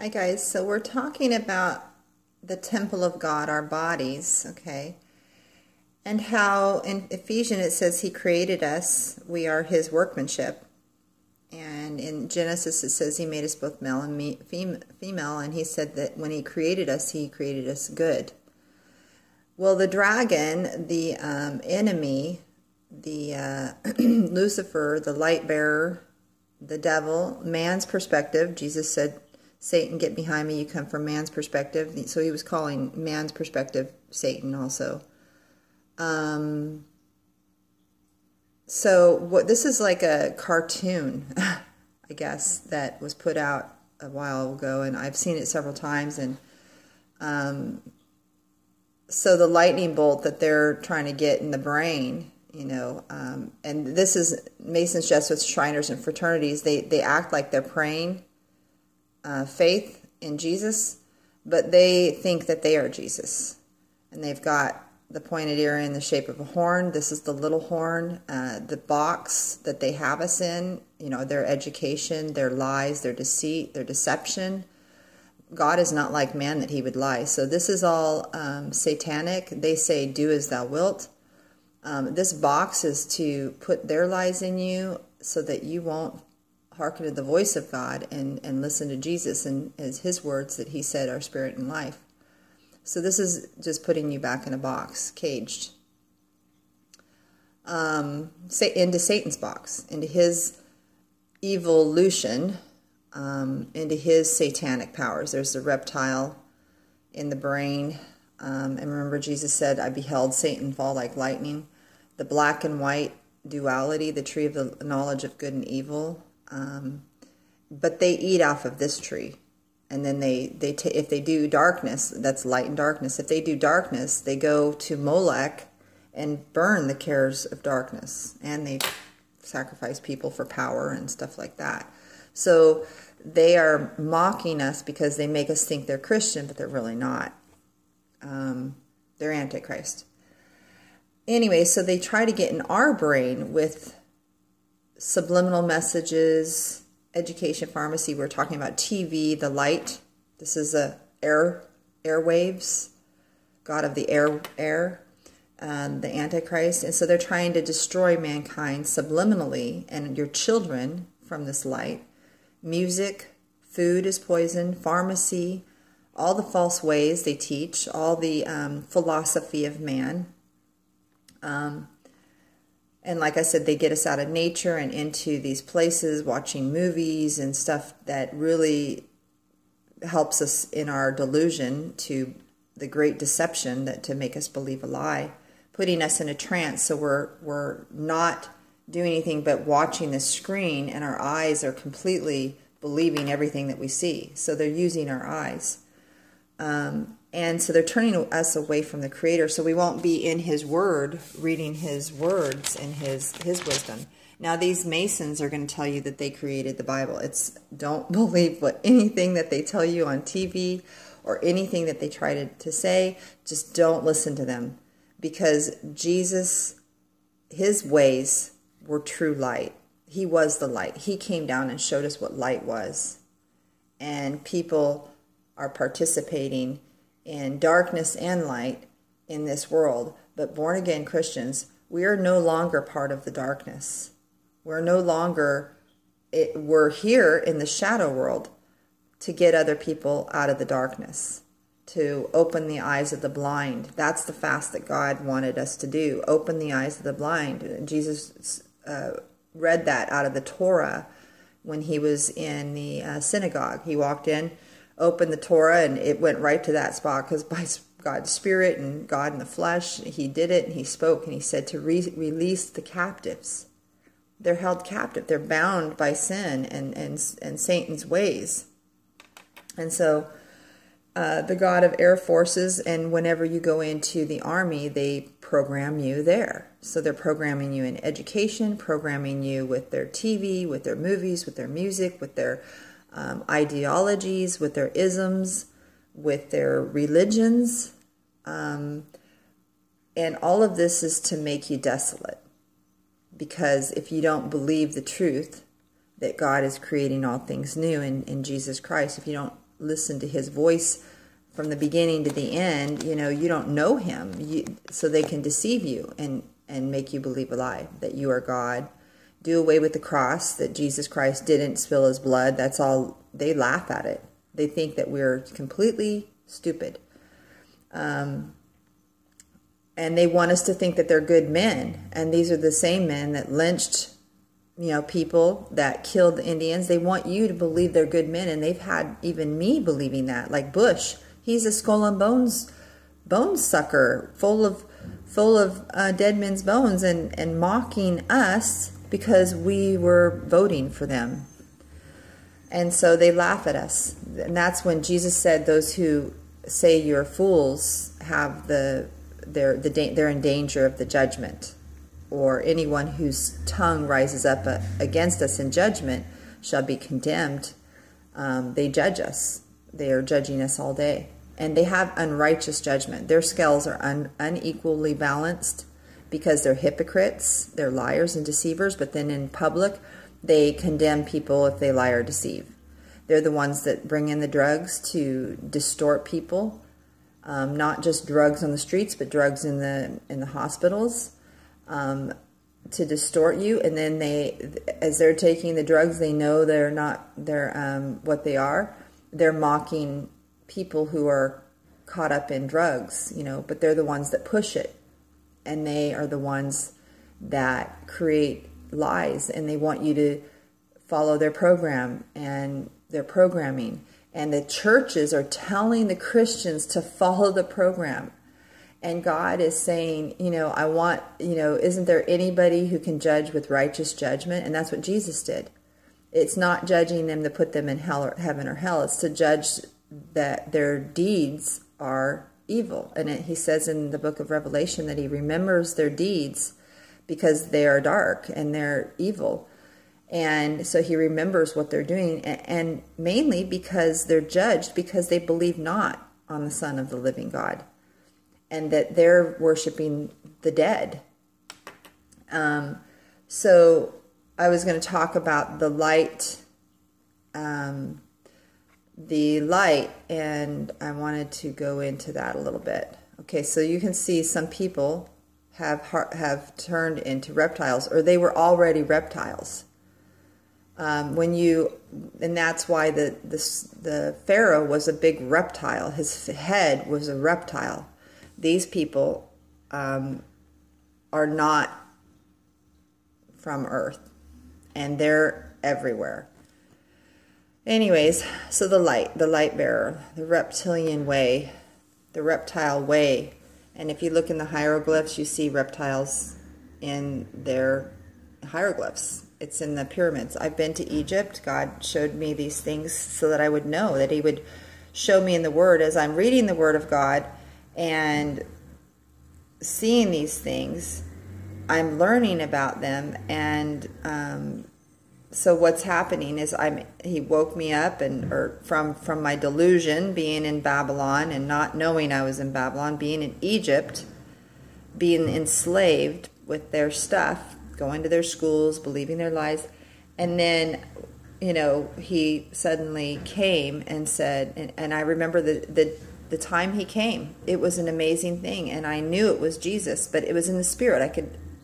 Hi guys, so we're talking about the temple of God, our bodies, okay? And how in Ephesians it says he created us, we are his workmanship. And in Genesis it says he made us both male and female, and he said that when he created us good. Well, the dragon, the enemy, the Lucifer, the light bearer, the devil, man's perspective, Jesus said, Satan, get behind me, you come from man's perspective. So he was calling man's perspective Satan also. This is like a cartoon, I guess, that was put out a while ago, and I've seen it several times. And so the lightning bolt that they're trying to get in the brain, and this is Masons, Jesuits, Shriners, and fraternities. They act like they're praying faith in Jesus, but they think that they are Jesus. And they've got the pointed ear in the shape of a horn. This is the little horn. The box that they have us in, their education, their lies, their deceit, their deception. God is not like man that he would lie. So this is all satanic. They say, do as thou wilt. This box is to put their lies in you so that you won't hearken to the voice of God and listen to Jesus and as his words that he said are spirit and life. So this is just putting you back in a box, caged. Into Satan's box, into his evolution, into his satanic powers. There's the reptile in the brain. And remember Jesus said, I beheld Satan fall like lightning. The black and white duality, the tree of the knowledge of good and evil. But they eat off of this tree, and then if they do darkness, that's light and darkness. If they do darkness, they go to Molech and burn the cares of darkness, and they sacrifice people for power and stuff like that. So they are mocking us because they make us think they're Christian, but they're really not. They're Antichrist. Anyway, so they try to get in our brain with subliminal messages, education, pharmacy. We're talking about TV, the light. This is the airwaves, God of the air, the Antichrist. And so they're trying to destroy mankind subliminally and your children from this light. Music, food is poison, pharmacy, all the false ways they teach, all the philosophy of man. And like I said, they get us out of nature and into these places, watching movies and stuff that really helps us in our delusion to the great deception that to make us believe a lie, putting us in a trance. So we're not doing anything but watching the screen, and our eyes are completely believing everything that we see. So they're using our eyes. And so they're turning us away from the Creator, so we won't be in his word, reading his words and his wisdom. Now, these Masons are going to tell you that they created the Bible. Don't believe anything that they tell you on TV or anything that they try to say. Just don't listen to them, because Jesus, his ways were true light. He was the light. He came down and showed us what light was. And people are participating in darkness and light in this world. But born-again Christians, we are no longer part of the darkness. We're no longer, we're here in the shadow world to get other people out of the darkness, to open the eyes of the blind. That's the fast that God wanted us to do, open the eyes of the blind. And Jesus read that out of the Torah when he was in the synagogue. He walked in, opened the Torah, and it went right to that spot, because by God's Spirit and God in the flesh, he did it, and he spoke, and he said to release the captives. They're held captive. They're bound by sin and Satan's ways. And so the God of Air Forces, and whenever you go into the Army, they program you there. So they're programming you in education, programming you with their TV, with their movies, with their music, with their ideologies, with their isms, with their religions, and all of this is to make you desolate, because if you don't believe the truth that God is creating all things new in Jesus Christ, if you don't listen to his voice from the beginning to the end, you don't know him. So they can deceive you and make you believe a lie, that you are God. Do away with the cross, that Jesus Christ didn't spill his blood. That's all. They laugh at it. They think that we're completely stupid. And they want us to think that they're good men. And these are the same men that lynched, people that killed the Indians. They want you to believe they're good men. And they've had even me believing that. Like Bush, he's a skull and bones sucker, full of dead men's bones, and mocking us because we were voting for them. And so they laugh at us. And that's when Jesus said, those who say you're fools have they're in danger of the judgment. Or anyone whose tongue rises up against us in judgment shall be condemned. They judge us. They are judging us all day. And they have unrighteous judgment. Their scales are unequally balanced because they're hypocrites, they're liars and deceivers, but then in public, they condemn people if they lie or deceive. They're the ones that bring in the drugs to distort people, not just drugs on the streets, but drugs in the hospitals, to distort you. And then as they're taking the drugs, they know they're what they are. They're mocking people who are caught up in drugs, but they're the ones that push it. And they are the ones that create lies, and they want you to follow their program and their programming. And the churches are telling the Christians to follow the program. And God is saying, isn't there anybody who can judge with righteous judgment? And that's what Jesus did. It's not judging them to put them in hell or heaven or hell. It's to judge that their deeds are evil. And he says in the book of Revelation that he remembers their deeds because they are dark and they're evil. And so he remembers what they're doing, and mainly because they're judged because they believe not on the Son of the living God, and that they're worshiping the dead. So I was going to talk about the light, and I wanted to go into that a little bit. Okay, so you can see some people have turned into reptiles, or they were already reptiles. And that's why the Pharaoh was a big reptile. His head was a reptile. These people are not from Earth, and they're everywhere. Anyways, so the light bearer, the reptilian way, the reptile way. And if you look in the hieroglyphs, you see reptiles in their hieroglyphs. It's in the pyramids. I've been to Egypt. God showed me these things so that I would know, that he would show me in the Word as I'm reading the Word of God and seeing these things. I'm learning about them, and so what's happening is he woke me up from my delusion, being in Babylon and not knowing I was in Babylon, being in Egypt, being enslaved with their stuff, going to their schools, believing their lies. And then, he suddenly came and said, and I remember the time he came, it was an amazing thing. And I knew it was Jesus, but it was in the spirit. I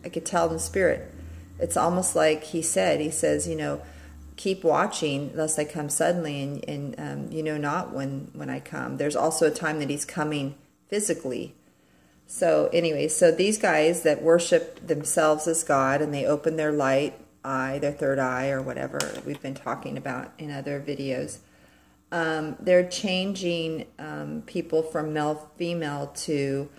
could tell in the spirit. It's almost like he says, keep watching lest I come suddenly, and you know not when I come. There's also a time that he's coming physically. So anyway, so these guys that worship themselves as God, and they open their light eye, their third eye, or whatever we've been talking about in other videos, they're changing people from male, female to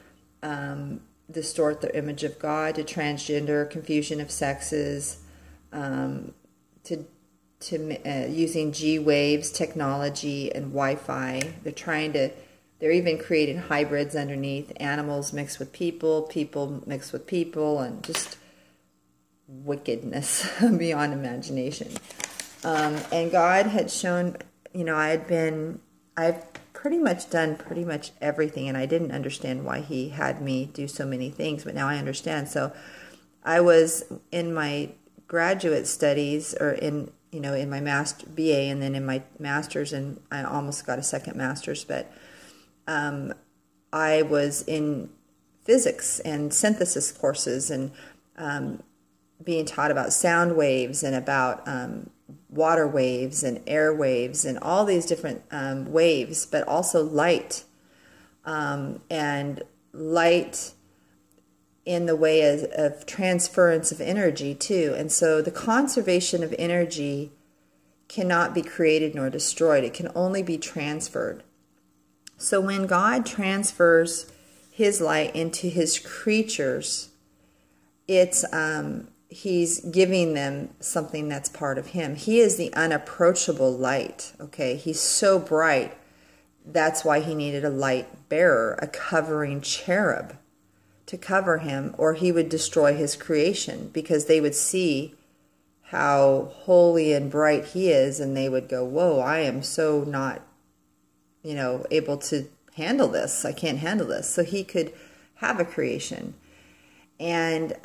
distort their image of God, to transgender, confusion of sexes, to using G-waves technology and Wi-Fi. They're even creating hybrids underneath, animals mixed with people, people mixed with people, and just wickedness beyond imagination. And God had shown, I've pretty much done pretty much everything, and I didn't understand why he had me do so many things, but now I understand. So I was in my graduate studies, or in my master BA and then in my master's, and I almost got a second master's, but I was in physics and synthesis courses and being taught about sound waves and about water waves and air waves and all these different waves, but also light, and light in the way of transference of energy too. And so the conservation of energy cannot be created nor destroyed. It can only be transferred. So when God transfers his light into his creatures, it's he's giving them something that's part of him. He is the unapproachable light. Okay, he's so bright. That's why he needed a light bearer, a covering cherub to cover him, or he would destroy his creation, because they would see how holy and bright he is, and they would go, whoa, I am so not, able to handle this. I can't handle this. So he could have a creation. And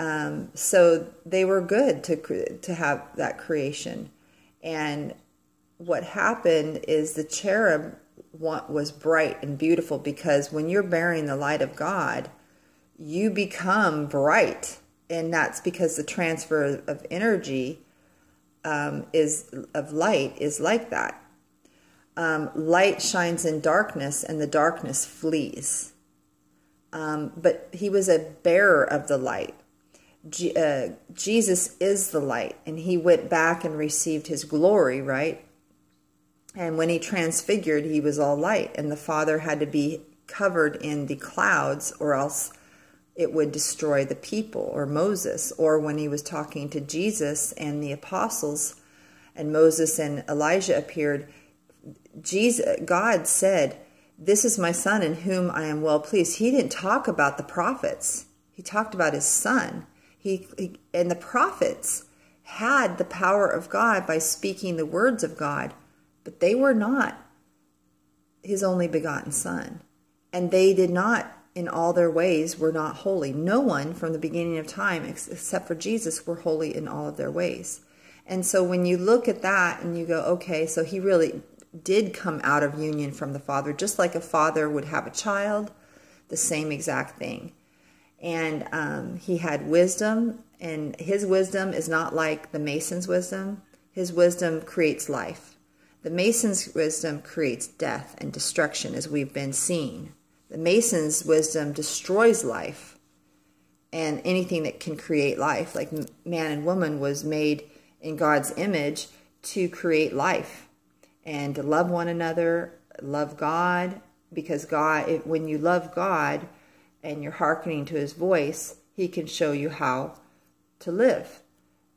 so they were good to have that creation. And what happened is the cherub was bright and beautiful, because when you're bearing the light of God, you become bright, and that's because the transfer of energy of light is like that. Light shines in darkness, and the darkness flees. But he was a bearer of the light. Jesus is the light, and he went back and received his glory, right? And when he transfigured, he was all light, and the Father had to be covered in the clouds, or else it would destroy the people, or Moses. Or when he was talking to Jesus and the apostles, and Moses and Elijah appeared, God said, "This is my son in whom I am well pleased." He didn't talk about the prophets. He talked about his son. And the prophets had the power of God by speaking the words of God, but they were not his only begotten son. And they did not, in all their ways, were not holy. No one from the beginning of time, except for Jesus, were holy in all of their ways. And so when you look at that and you go, okay, so he really did come out of union from the Father, just like a father would have a child, the same exact thing. And he had wisdom, and his wisdom is not like the Mason's wisdom. His wisdom creates life. The Mason's wisdom creates death and destruction, as we've been seeing. The Mason's wisdom destroys life and anything that can create life. Like man and woman was made in God's image to create life and to love one another, love God, because God, when you love God and you're hearkening to his voice, he can show you how to live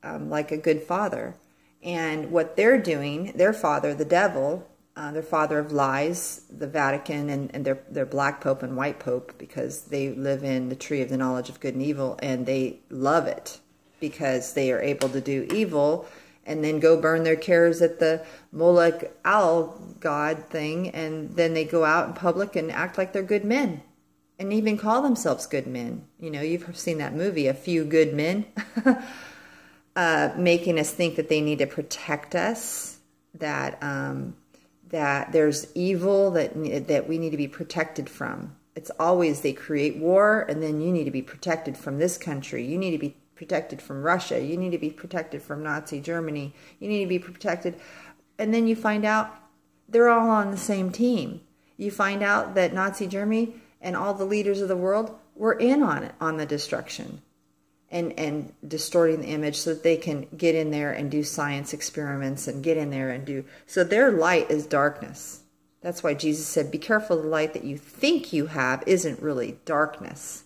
like a good father. And what they're doing, their father, the devil, their father of lies, the Vatican, and their black pope and white pope, because they live in the tree of the knowledge of good and evil, and they love it because they are able to do evil and then go burn their cares at the Moloch owl god thing, and then they go out in public and act like they're good men and even call themselves good men. You know, you've seen that movie, A Few Good Men, making us think that they need to protect us, that there's evil that we need to be protected from. It's always they create war, and then you need to be protected from this country. You need to be protected from Russia. You need to be protected from Nazi Germany. You need to be protected. And then you find out they're all on the same team. You find out that Nazi Germany and all the leaders of the world were in on it, on the destruction and distorting the image so that they can get in there and do science experiments and get in there and do. So their light is darkness. That's why Jesus said, be careful, the light that you think you have isn't really darkness.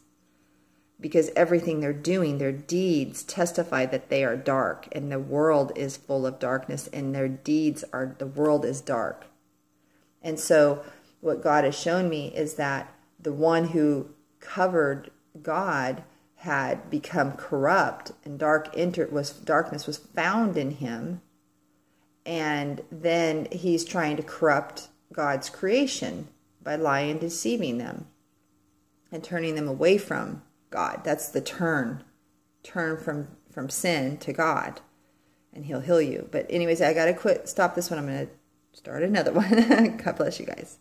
Because everything they're doing, their deeds testify that they are dark, and the world is full of darkness, and their deeds are, the world is dark. And so what God has shown me is that the one who covered God had become corrupt, and darkness was found in him, and then he's trying to corrupt God's creation by lying and deceiving them and turning them away from God. That's the turn from sin to God. and he'll heal you. But anyways, I got to stop this one. I'm going to start another one. God bless you guys.